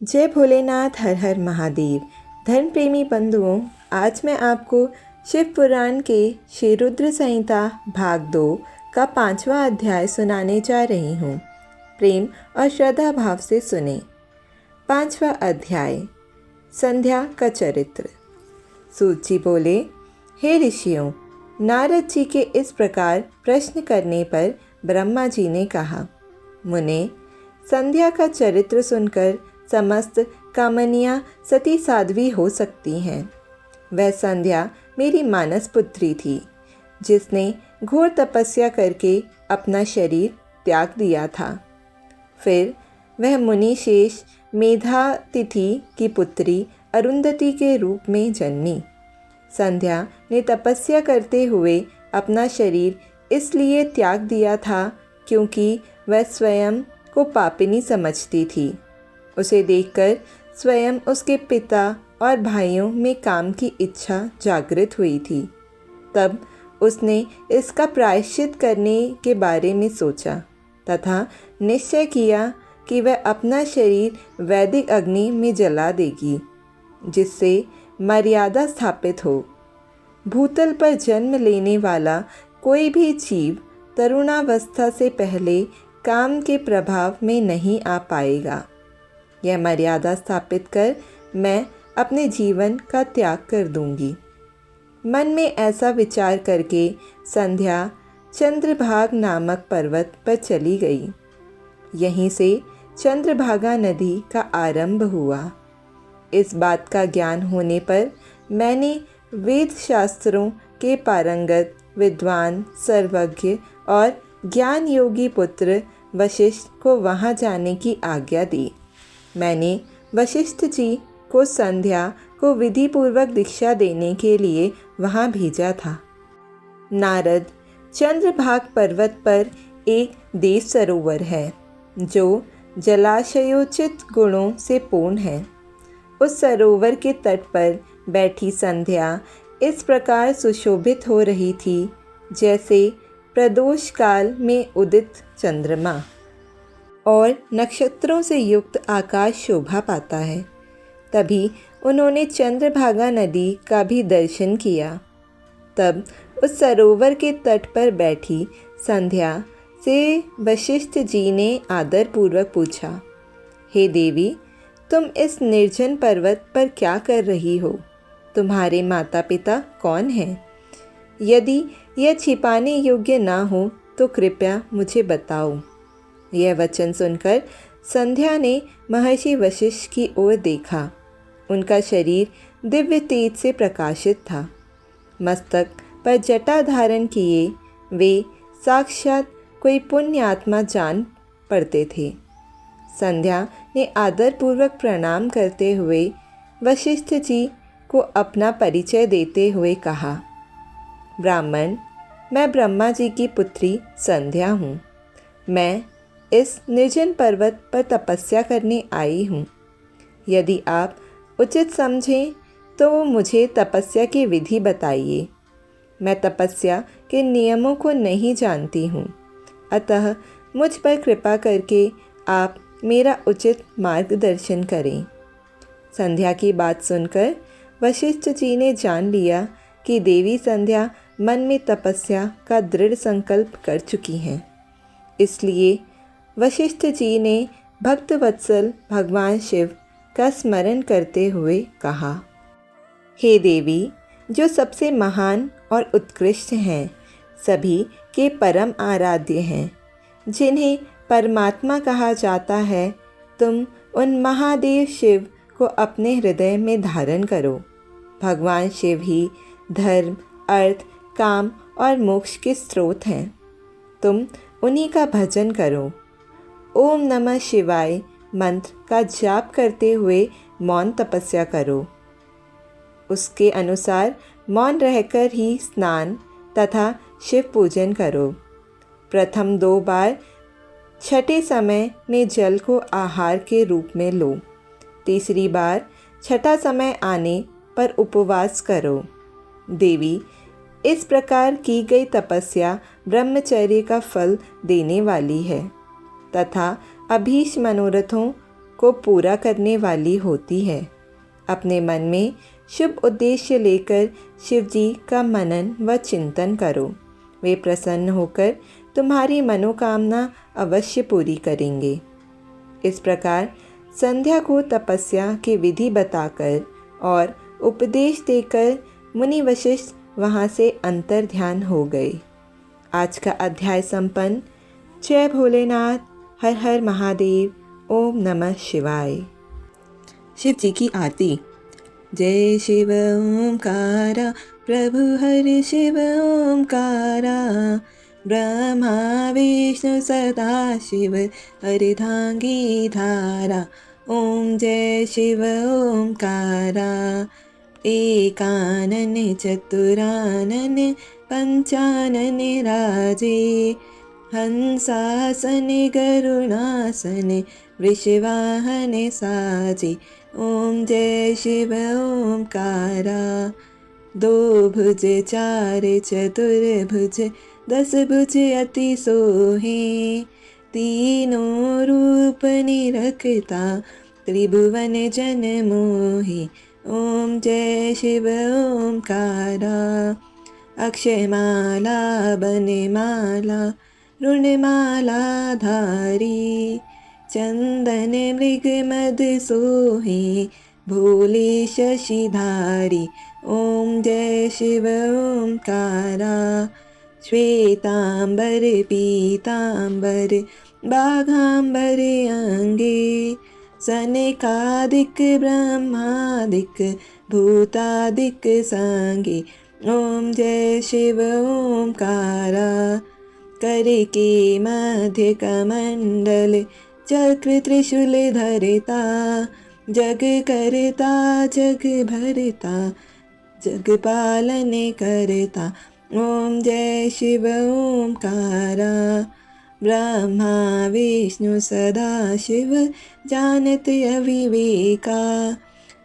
जय भोलेनाथ, हर हर महादेव। धर्म प्रेमी बंधुओं, आज मैं आपको शिव पुराण के श्री रुद्र संहिता भाग 2 का 5वां अध्याय सुनाने जा रही हूँ। प्रेम और श्रद्धा भाव से सुने। 5वां अध्याय, संध्या का चरित्र। सूत जी बोले, हे ऋषियों, नारद जी के इस प्रकार प्रश्न करने पर ब्रह्मा जी ने कहा, मुने, संध्या का चरित्र सुनकर समस्त कामनियाँ सती साध्वी हो सकती हैं। वह संध्या मेरी मानस पुत्री थी, जिसने घोर तपस्या करके अपना शरीर त्याग दिया था। फिर वह मुनि शेष मेधातिथि की पुत्री अरुंधति के रूप में जन्मी। संध्या ने तपस्या करते हुए अपना शरीर इसलिए त्याग दिया था क्योंकि वह स्वयं को पापिनी समझती थी। उसे देखकर स्वयं उसके पिता और भाइयों में काम की इच्छा जागृत हुई थी। तब उसने इसका प्रायश्चित करने के बारे में सोचा तथा निश्चय किया कि वह अपना शरीर वैदिक अग्नि में जला देगी, जिससे मर्यादा स्थापित हो। भूतल पर जन्म लेने वाला कोई भी जीव तरुणावस्था से पहले काम के प्रभाव में नहीं आ पाएगा। यह मर्यादा स्थापित कर मैं अपने जीवन का त्याग कर दूंगी। मन में ऐसा विचार करके संध्या चंद्रभागा नामक पर्वत पर चली गई। यहीं से चंद्रभागा नदी का आरंभ हुआ। इस बात का ज्ञान होने पर मैंने वेद शास्त्रों के पारंगत विद्वान, सर्वज्ञ और ज्ञान योगी पुत्र वशिष्ठ को वहां जाने की आज्ञा दी। मैंने वशिष्ठ जी को संध्या को विधि पूर्वक दीक्षा देने के लिए वहां भेजा था। नारद, चंद्रभाग पर्वत पर एक देव सरोवर है जो जलाशयोचित गुणों से पूर्ण है। उस सरोवर के तट पर बैठी संध्या इस प्रकार सुशोभित हो रही थी जैसे प्रदोष काल में उदित चंद्रमा और नक्षत्रों से युक्त आकाश शोभा पाता है। तभी उन्होंने चंद्रभागा नदी का भी दर्शन किया। तब उस सरोवर के तट पर बैठी संध्या से वशिष्ठ जी ने आदरपूर्वक पूछा, हे देवी, तुम इस निर्जन पर्वत पर क्या कर रही हो? तुम्हारे माता पिता कौन हैं? यदि यह छिपाने योग्य ना हो तो कृपया मुझे बताओ। यह वचन सुनकर संध्या ने महर्षि वशिष्ठ की ओर देखा। उनका शरीर दिव्य तेज से प्रकाशित था। मस्तक पर जटा धारण किए वे साक्षात कोई पुण्य आत्मा जान पड़ते थे। संध्या ने आदरपूर्वक प्रणाम करते हुए वशिष्ठ जी को अपना परिचय देते हुए कहा, ब्राह्मण, मैं ब्रह्मा जी की पुत्री संध्या हूँ। मैं इस निर्जन पर्वत पर तपस्या करने आई हूँ। यदि आप उचित समझें तो मुझे तपस्या की विधि बताइए। मैं तपस्या के नियमों को नहीं जानती हूँ, अतः मुझ पर कृपा करके आप मेरा उचित मार्गदर्शन करें। संध्या की बात सुनकर वशिष्ठ जी ने जान लिया कि देवी संध्या मन में तपस्या का दृढ़ संकल्प कर चुकी हैं। इसलिए वशिष्ठ जी ने भक्तवत्सल भगवान शिव का स्मरण करते हुए कहा, हे देवी, जो सबसे महान और उत्कृष्ट हैं, सभी के परम आराध्य हैं, जिन्हें परमात्मा कहा जाता है, तुम उन महादेव शिव को अपने हृदय में धारण करो। भगवान शिव ही धर्म, अर्थ, काम और मोक्ष के स्रोत हैं। तुम उन्हीं का भजन करो। ओम नमः शिवाय मंत्र का जाप करते हुए मौन तपस्या करो। उसके अनुसार मौन रहकर ही स्नान तथा शिव पूजन करो। प्रथम 2 बार छठे समय में जल को आहार के रूप में लो। तीसरी बार छठा समय आने पर उपवास करो। देवी, इस प्रकार की गई तपस्या ब्रह्मचर्य का फल देने वाली है तथा अभीष्ट मनोरथों को पूरा करने वाली होती है। अपने मन में शुभ उद्देश्य लेकर शिव जी का मनन व चिंतन करो। वे प्रसन्न होकर तुम्हारी मनोकामना अवश्य पूरी करेंगे। इस प्रकार संध्या को तपस्या की विधि बताकर और उपदेश देकर मुनि वशिष्ठ वहाँ से अंतर ध्यान हो गए। आज का अध्याय संपन्न। जय भोलेनाथ। हर हर महादेव। ओम नमः शिवाय। शिव जी की आरती। जय शिव ओंकारा प्रभु हरि शिव ओंकारा, ब्रह्मा विष्णु सदा शिव अर्धांगी धारा। ओम जय शिव ओंकारा। एकानन चतुरानन पंचानन राजे, हंसासन गरुणासन वृषवाहन साजे। ओम जय शिव ओंकारा। दो भुज चार चतुर्भुज, 10 भुज अति सोहे, तीनों रूप निरखता त्रिभुवन जन मोहे। ओम जय शिव ओंकारा। अक्षयमाला बनमाला ऋणमाला धारी, चंदन मृग मद सोहे भोले शशिधारी। ओम जय शिव ओंकारा। श्वेतांबर पीतांबर बाघांबर अंगे, सनकादिक ब्रह्मादिक भूतादिक संगे। ओम जय शिव ओंकारा। कर के मध्य कमंडल चक्र त्रिशूल धरता, जग करता जग भरता जग पालन करता। ओम जय शिव ओंकारा। ब्रह्मा विष्णु सदा शिव जानत अविवेका,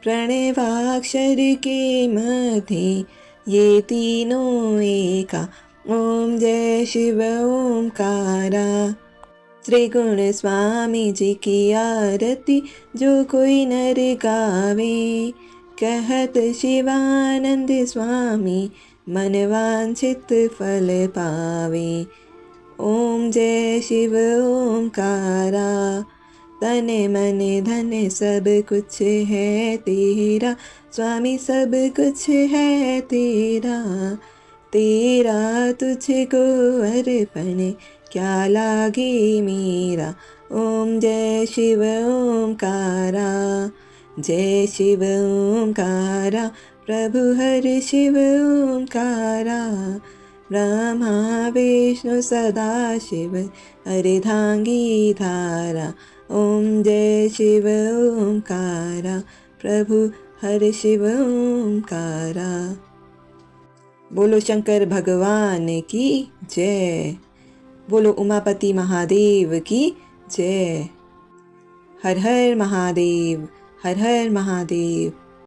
प्रणवाक्षर के मध्य ये तीनों एका। ओम जय शिव ओंकारा। त्रिगुण स्वामी जी की आरती जो कोई नर गावे, कहत शिवानंद स्वामी मन वांछित फल पावे। ओम जय शिव ओंकारा। तन मन धन सब कुछ है तेरा, स्वामी सब कुछ है तेरा। तेरा तुझको अर्पण क्या लागे मेरा। ओम जय शिव ओंकारा। जय शिव ओंकारा प्रभु हरि शिव ओंकारा, ब्रह्मा विष्णु सदा शिव अर्धांगी धारा। ओम जय शिव ओंकारा प्रभु हरि शिव ओंकारा। बोलो शंकर भगवान की जय। बोलो उमापति महादेव की जय। हर हर महादेव। हर हर महादेव।